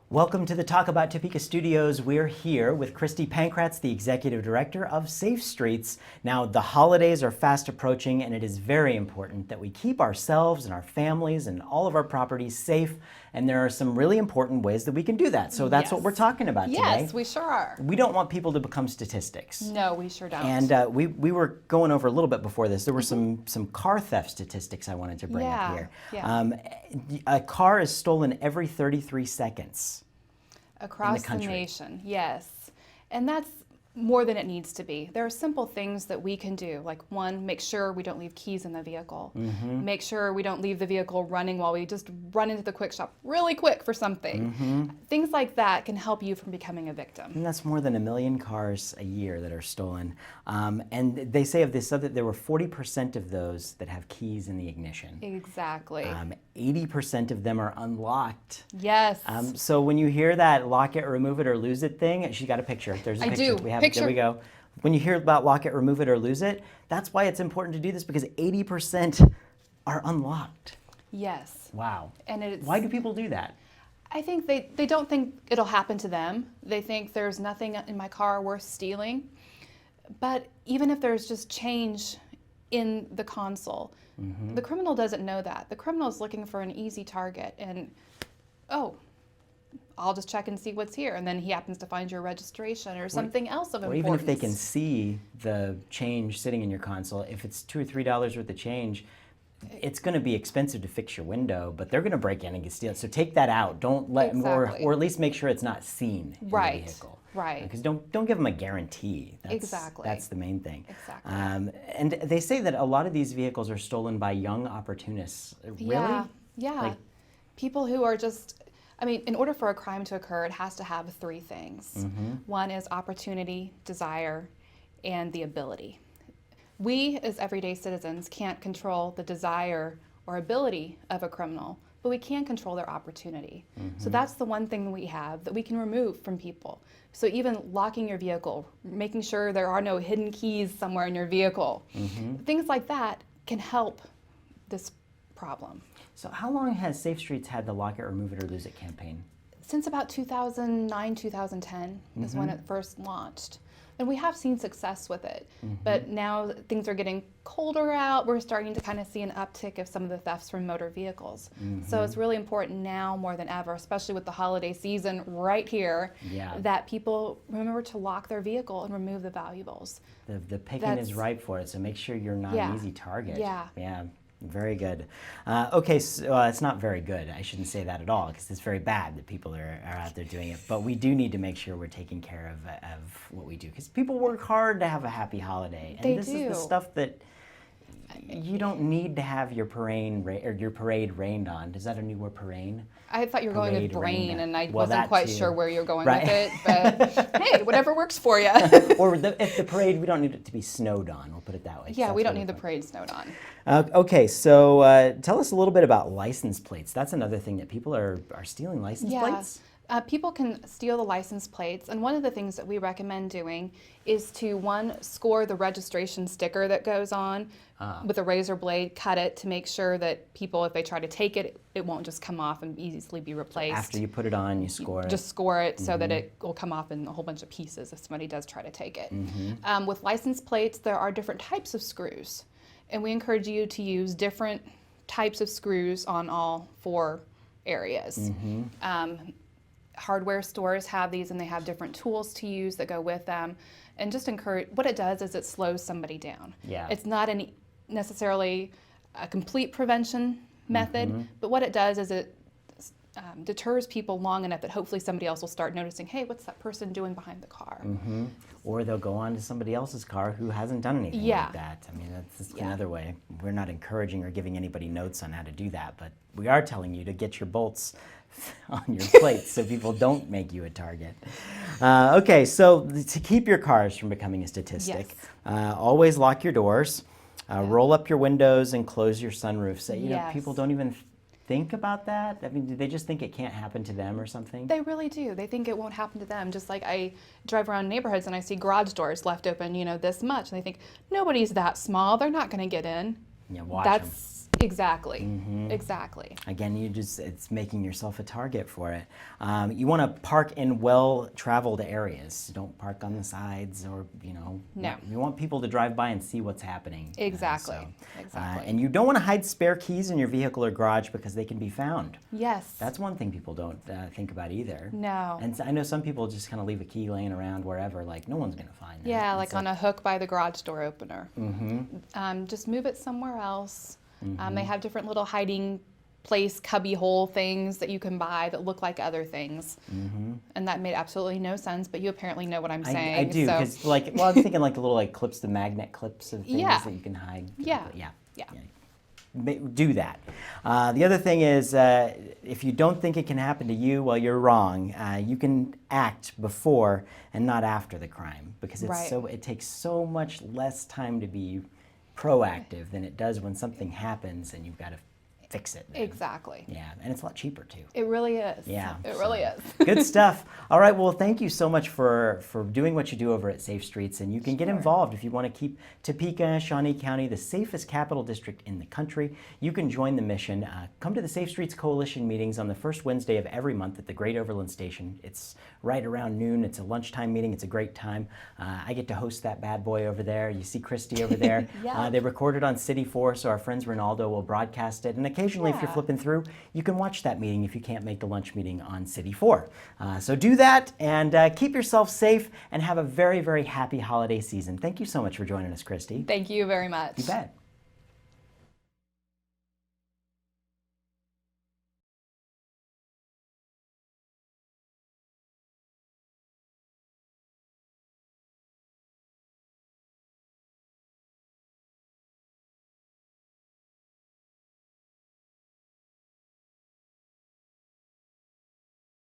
Welcome to the Talk About Topeka Studios. We're here with Kristi Pankratz, the Executive Director of Safe Streets. Now, the holidays are fast approaching, and it is very important that we keep ourselves and our families and all of our properties safe, and there are some really important ways that we can do that. So that's what we're talking about today. Yes, we sure are. We don't want people to become statistics. No, we sure don't. And we were going over a little bit before this. There were some car theft statistics I wanted to bring up here. A car is stolen every 33 seconds. Across the nation, yes. And that's more than it needs to be. There are simple things that we can do, like one, make sure we don't leave keys in the vehicle. Make sure we don't leave the vehicle running while we just run into the quick shop really quick for something. Things like that can help you from becoming a victim. And that's more than 1 million cars a year that are stolen. And they say of this that there were 40% of those that have keys in the ignition. Exactly. 80% of them are unlocked. Yes. So when you hear that lock it, remove it, or lose it thing, she got a picture. There's a picture. I do. We have it. There we go. When you hear about lock it, remove it, or lose it, that's why it's important to do this, because 80% are unlocked. Yes. Wow. And why do people do that? I think they don't think it'll happen to them. They think there's nothing in my car worth stealing. But even if there's just change in the console, the criminal doesn't know that. The criminal is looking for an easy target, and I'll just check and see what's here, and then he happens to find your registration or something else of importance. Or even if they can see the change sitting in your console, if it's $2 or $3 worth of change, it's going to be expensive to fix your window, but they're going to break in and steal it. So take that out. Don't let, or at least make sure it's not seen in the vehicle. Right. Because don't give them a guarantee. That's the main thing. Exactly. And they say that a lot of these vehicles are stolen by young opportunists. Really? Yeah. People who are just, in order for a crime to occur, it has to have three things. One is opportunity, desire, and the ability. We, as everyday citizens, can't control the desire or ability of a criminal, but we can control their opportunity. So that's the one thing we have that we can remove from people. So even locking your vehicle, making sure there are no hidden keys somewhere in your vehicle, things like that can help this problem. So how long has Safe Streets had the Lock It, Remove It, or Lose It campaign? Since about 2009, 2010 is when it first launched. And we have seen success with it. But now things are getting colder out. We're starting to kind of see an uptick of some of the thefts from motor vehicles. So it's really important now more than ever, especially with the holiday season right here, that people remember to lock their vehicle and remove the valuables. The picking is ripe for it, so make sure you're not an easy target. Yeah. Very good. Okay, so it's not very good. I shouldn't say that at all, because it's very bad that people are out there doing it. But we do need to make sure we're taking care of what we do, because people work hard to have a happy holiday. And this is the stuff that you don't need to have your parade rained on. Is that a new word, parade? I thought you were going with brain, and I wasn't quite sure where you're going with it. But hey, whatever works for you. Or if the parade, we don't need it to be snowed on. We'll put it that way. Yeah, we don't need the parade snowed on. Okay, so tell us a little bit about license plates. That's another thing that people are stealing license plates. People can steal the license plates, and one of the things that we recommend doing is to, one, score the registration sticker that goes on with a razor blade, cut it to make sure that people, if they try to take it, it won't just come off and easily be replaced. After you put it on, you score it. Just score it so that it will come off in a whole bunch of pieces if somebody does try to take it. With license plates, there are different types of screws, and we encourage you to use different types of screws on all four areas. Hardware stores have these, and they have different tools to use that go with them. And just encourage, what it does is it slows somebody down. It's not necessarily a complete prevention method, but what it does is it deters people long enough that hopefully somebody else will start noticing, hey, what's that person doing behind the car? Or they'll go on to somebody else's car who hasn't done anything like that. That's another way. We're not encouraging or giving anybody notes on how to do that, but we are telling you to get your bolts on your plates so people don't make you a target. Okay, so to keep your cars from becoming a statistic, always lock your doors, roll up your windows, and close your sunroofs. People don't even think about that? Do they just think it can't happen to them or something? They really do. They think it won't happen to them. Just like I drive around neighborhoods and I see garage doors left open, this much, and they think, nobody's that small. They're not going to get in. Yeah, watch them. Exactly. Exactly. Again, it's making yourself a target for it. You want to park in well-traveled areas. Don't park on the sides or, No. You want people to drive by and see what's happening. Exactly. Exactly. And you don't want to hide spare keys in your vehicle or garage because they can be found. Yes. That's one thing people don't think about either. No. And I know some people just kind of leave a key laying around wherever, like no one's going to find that. Yeah, like on a hook by the garage door opener. Just move it somewhere else. They have different little hiding place cubby hole things that you can buy that look like other things. And that made absolutely no sense, but you apparently know what I'm saying. I do, because I'm thinking like the little clips, the magnet clips of things that you can hide. Yeah. Do that. The other thing is, if you don't think it can happen to you, well, you're wrong. You can act before and not after the crime, because it takes so much less time to be proactive than it does when something happens and you've got to fix it then. Exactly. Yeah, and it's a lot cheaper too. It really is. Yeah. It really is. Good stuff. All right, well, thank you so much for doing what you do over at Safe Streets, and you can get involved if you want to keep Topeka, Shawnee County the safest capital district in the country. You can join the mission. Come to the Safe Streets Coalition meetings on the first Wednesday of every month at the Great Overland Station. It's right around noon. It's a lunchtime meeting. It's a great time. I get to host that bad boy over there. You see Kristi over there. They record it on City 4, so our friends Ronaldo will broadcast it, and occasionally if you're flipping through, you can watch that meeting if you can't make the lunch meeting on City 4. So do that, and keep yourself safe, and have a very, very happy holiday season. Thank you so much for joining us, Kristi. Thank you very much. You bet.